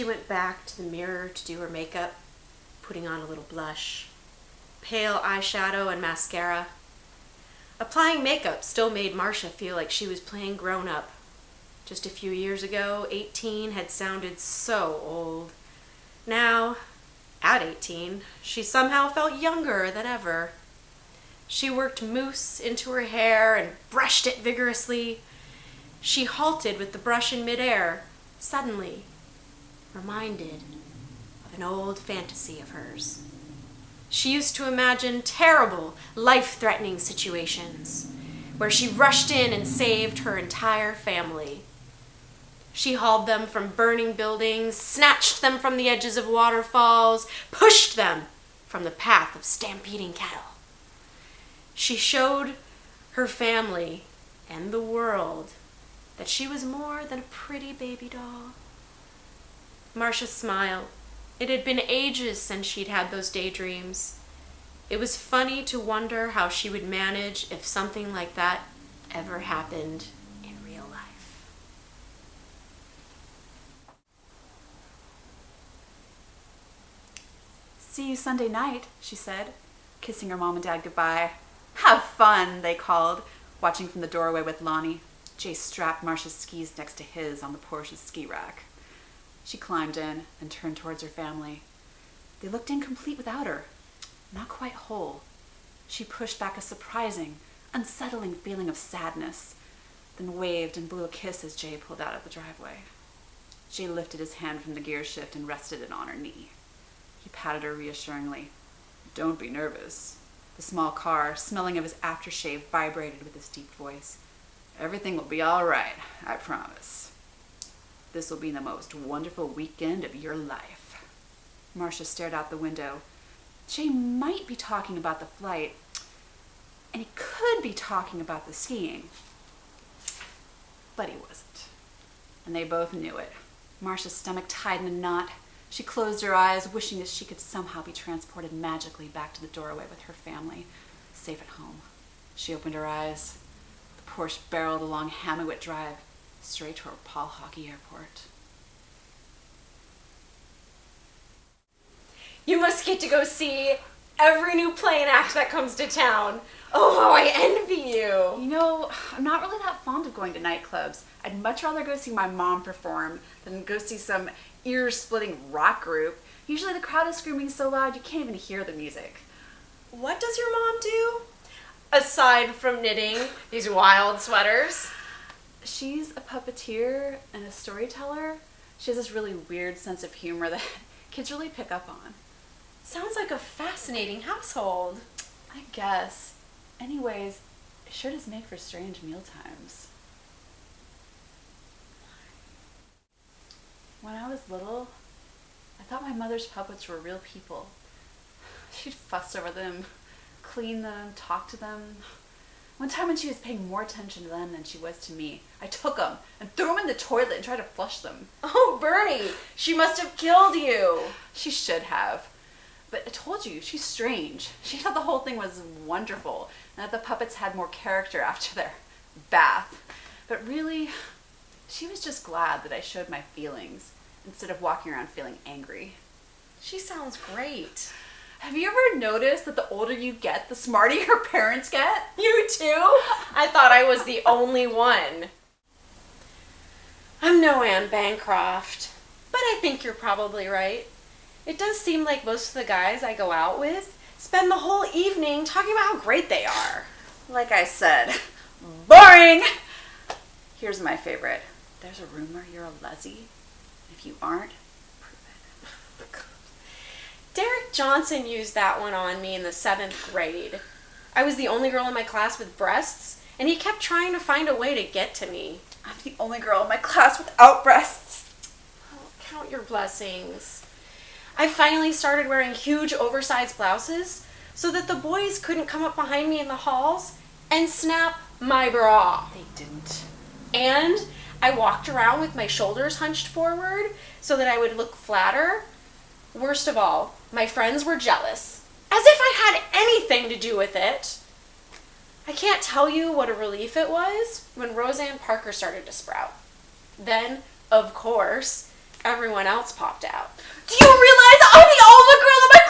went back to the mirror to do her makeup, putting on a little blush, pale eyeshadow and mascara. Applying makeup still made Marcia feel like she was playing grown-up. Just a few years ago, 18 had sounded so old. Now, at 18, she somehow felt younger than ever. She worked mousse into her hair and brushed it vigorously. She halted with the brush in midair, suddenly reminded of an old fantasy of hers. She used to imagine terrible, life-threatening situations where she rushed in and saved her entire family. She hauled them from burning buildings, snatched them from the edges of waterfalls, pushed them from the path of stampeding cattle. She showed her family and the world that she was more than a pretty baby doll. Marcia smiled. It had been ages since she'd had those daydreams. It was funny to wonder how she would manage if something like that ever happened in real life. "See you Sunday night," she said, kissing her mom and dad goodbye. "Have fun," they called, watching from the doorway with Lonnie. Jay strapped Marcia's skis next to his on the Porsche's ski rack. She climbed in and turned towards her family. They looked incomplete without her, not quite whole. She pushed back a surprising, unsettling feeling of sadness, then waved and blew a kiss as Jay pulled out of the driveway. Jay lifted his hand from the gear shift and rested it on her knee. He patted her reassuringly. "Don't be nervous." The small car, smelling of his aftershave, vibrated with his deep voice. "Everything will be all right, I promise. This will be the most wonderful weekend of your life." Marcia stared out the window. Jay might be talking about the flight, and he could be talking about the skiing, but he wasn't. And they both knew it. Marcia's stomach tied in a knot. She closed her eyes, wishing that she could somehow be transported magically back to the doorway with her family, safe at home. She opened her eyes. The Porsche barreled along Hammerwitt Drive, straight toward Paul Hockey Airport. You must get to go see every new play and act that comes to town. Oh, how I envy you. You know, I'm not really that fond of going to nightclubs. I'd much rather go see my mom perform than go see some ear-splitting rock group. Usually the crowd is screaming so loud you can't even hear the music. What does your mom do? Aside from knitting these wild sweaters? She's a puppeteer and a storyteller. She has this really weird sense of humor that kids really pick up on. Sounds like a fascinating household. I guess. Anyways, it sure does make for strange mealtimes. When I was little, I thought my mother's puppets were real people. She'd fuss over them, clean them, talk to them. One time when she was paying more attention to them than she was to me, I took them and threw them in the toilet and tried to flush them. Oh, Bernie, she must have killed you. She should have. But I told you, she's strange. She thought the whole thing was wonderful and that the puppets had more character after their bath. But really, she was just glad that I showed my feelings instead of walking around feeling angry. She sounds great. Have you ever noticed that the older you get, the smarter your parents get? You too? I thought I was the only one. I'm no Anne Bancroft, but I think you're probably right. It does seem like most of the guys I go out with spend the whole evening talking about how great they are. Like I said, boring! Here's my favorite. There's a rumor you're a lessee. If you aren't, prove it. Derek Johnson used that one on me in the 7th grade. I was the only girl in my class with breasts, and he kept trying to find a way to get to me. I'm the only girl in my class without breasts. Oh, count your blessings. I finally started wearing huge oversized blouses so that the boys couldn't come up behind me in the halls and snap my bra. They didn't. And I walked around with my shoulders hunched forward so that I would look flatter. Worst of all, my friends were jealous, as if I had anything to do with it. I can't tell you what a relief it was when Roseanne Parker started to sprout. Then, of course, everyone else popped out. Do you realize I'm the only girl in my